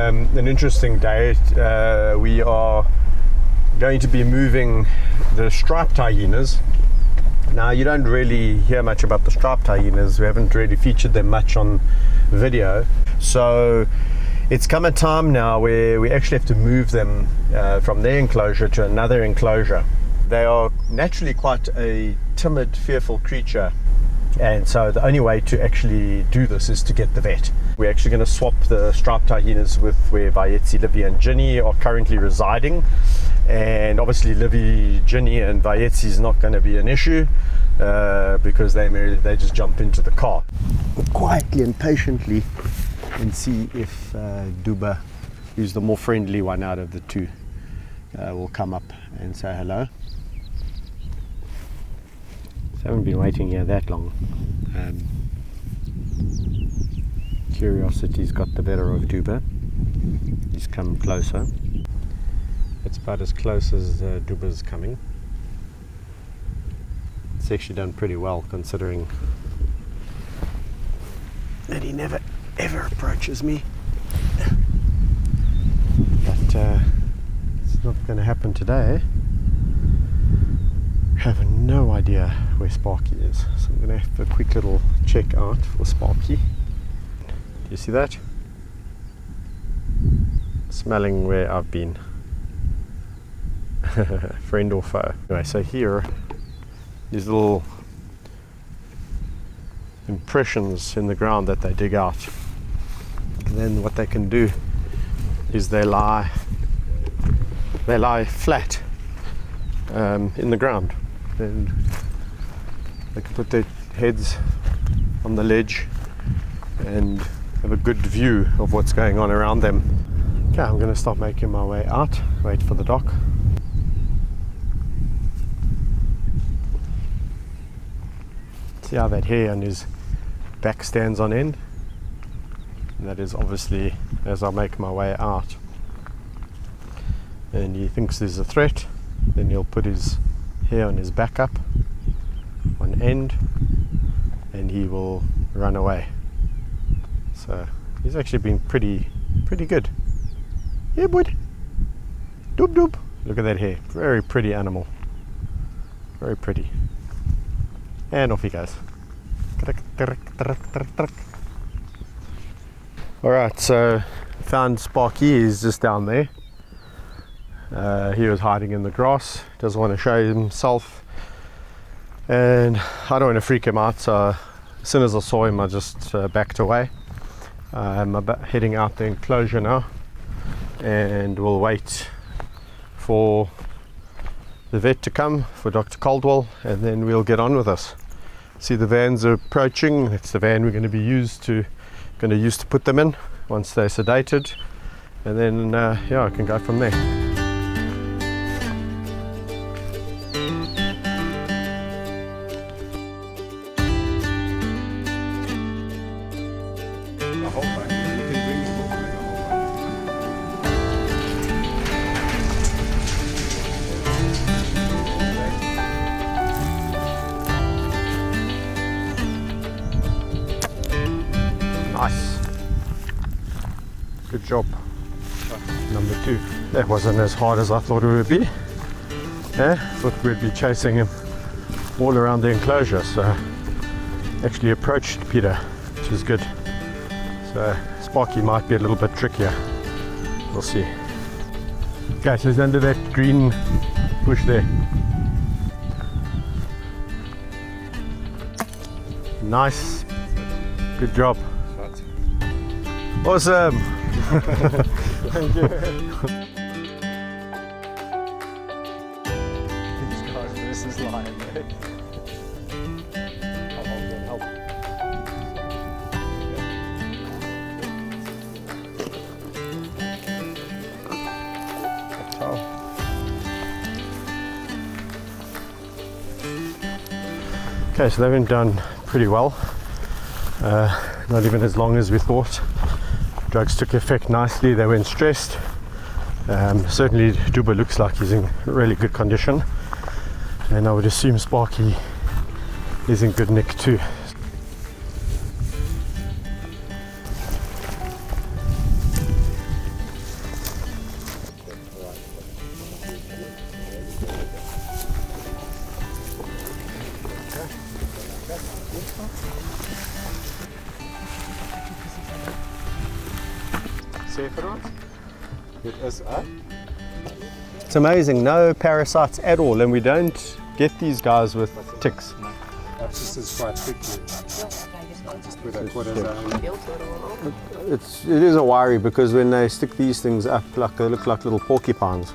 an interesting day. We are going to be moving the striped hyenas. Now, you don't really hear much about the striped hyenas. We haven't really featured them much on video. So it's come a time now where we actually have to move them from their enclosure to another enclosure. They are naturally quite a timid, fearful creature. And so the only way to actually do this is to get the vet. We're actually going to swap the striped hyenas with where Vayetse, Livy and Ginny are currently residing. And obviously Livy, Ginny and Vayetse is not going to be an issue because they just jump into the car. Quietly and patiently and see if Dhubba, who's the more friendly one out of the two, will come up and say hello. So I haven't been waiting here that long. Curiosity's got the better of Dhubba. He's come closer. It's about as close as Dhubba's coming. It's actually done pretty well considering that he never ever approaches me. But it's not going to happen today. I have no idea where Sparky is, so I'm going to have a quick little check out for Sparky. Do you see that? Smelling where I've been. Friend or foe. Anyway, so here, these little impressions in the ground that they dig out. And then what they can do is they lie flat in the ground. And they can put their heads on the ledge and have a good view of what's going on around them. Okay, I'm going to start making my way out, wait for the dock. See how that hair on his back stands on end? And that is obviously as I make my way out. And he thinks there's a threat, then he'll put his hair on his back up, on end, and he will run away. So he's actually been pretty good. Yeah, bud. Doob doob. Look at that hair. Very pretty animal. Very pretty. And off he goes. Alright, so found Sparky. He's just down there. He was hiding in the grass, doesn't want to show himself, and I don't want to freak him out, so as soon as I saw him I just backed away. I'm heading out the enclosure now, and we'll wait for the vet to come, for Dr Caldwell, and then we'll get on with this. See, the vans are approaching. It's the van we're going to use to put them in once they're sedated, and then yeah, I can go from there. Nice. Good job. Number 2. That wasn't as hard as I thought it would be. Thought we'd be chasing him all around the enclosure, so actually approached Peter, which is good. So Sparky might be a little bit trickier. We'll see. Okay, so he's under that green bush there. Nice. Good job. Awesome. Thank you. These guys versus lion, eh? Help. Okay, so they've been done pretty well. Not even as long as we thought. Drugs took effect nicely, they weren't stressed. Certainly Dhubba looks like he's in really good condition, and I would assume Sparky is in good nick too. It's amazing, no parasites at all, and we don't get these guys with ticks. Abscesses quite quickly. Just with a quarter It is a worry because when they stick these things up, like they look like little porcupines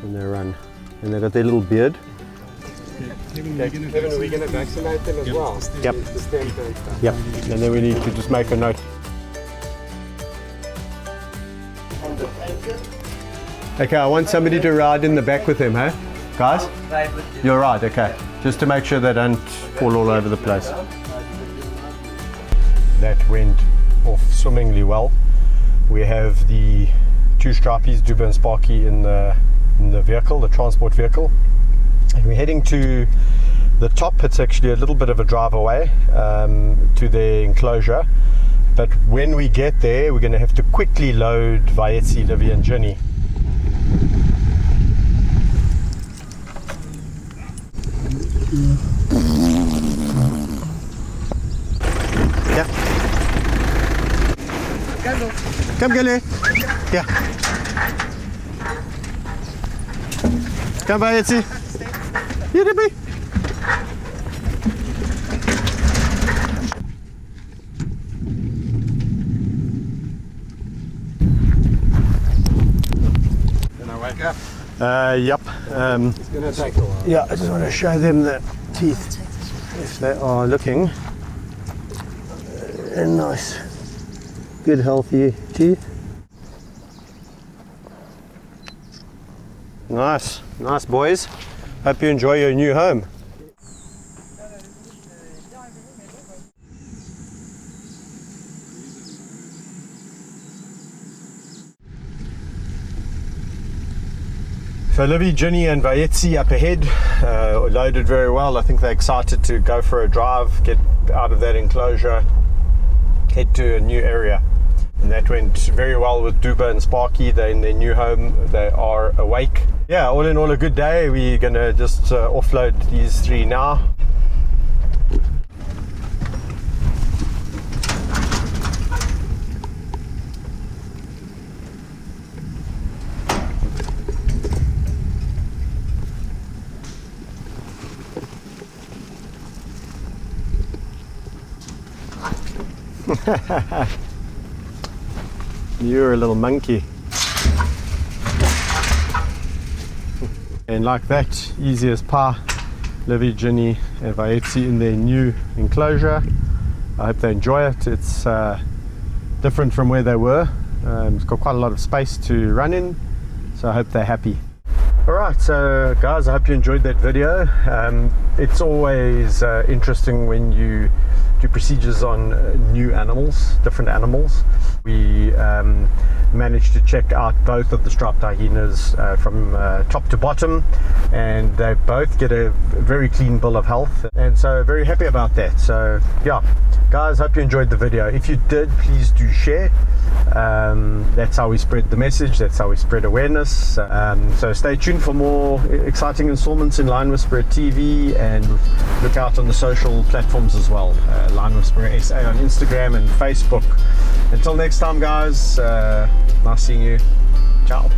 when they run, and they got their little beard. Kevin, are we going to vaccinate them as well? Yep. Yep. And then we need to just make a note. Okay, I want somebody to ride in the back with him, huh? Guys? You're right, okay. Just to make sure they don't fall all over the place. That went off swimmingly well. We have the two stripies, Dhubba and Sparky, in the vehicle, the transport vehicle. And we're heading to the top. It's actually a little bit of a drive away to their enclosure. But when we get there, we're going to have to quickly load Vayetse, Livy and Ginny. Yeah. Come, Gilly. Yeah. Come, Vayetse. Here, Debbie. Can I wake up? Yep. It's going to take a while. Yeah, I just want to show them the teeth if they are looking. And nice, good, healthy teeth. Nice, nice boys. Hope you enjoy your new home. So Livy, Ginny and Vayetse up ahead, loaded very well. I think they're excited to go for a drive, get out of that enclosure, head to a new area. And that went very well with Dhubba and Sparky. They're in their new home, they are awake. Yeah, all in all a good day. We're gonna just offload these three now. You're a little monkey. And like that, easy as pie, Livy, Ginny and Vayetse in their new enclosure. I hope they enjoy it. It's different from where they were. It's got quite a lot of space to run in, so I hope they're happy. Alright, so guys, I hope you enjoyed that video. It's always interesting when you do procedures on new animals, different animals. We managed to check out both of the striped hyenas from top to bottom, and they both get a very clean bill of health, and so very happy about that. So yeah, guys, hope you enjoyed the video. If you did, please do share. That's how we spread the message, that's how we spread awareness. So stay tuned for more exciting installments in Lion Whisperer TV, and look out on the social platforms as well. Lion Whisperer SA on Instagram and Facebook. Until next time, guys, nice seeing you. Ciao.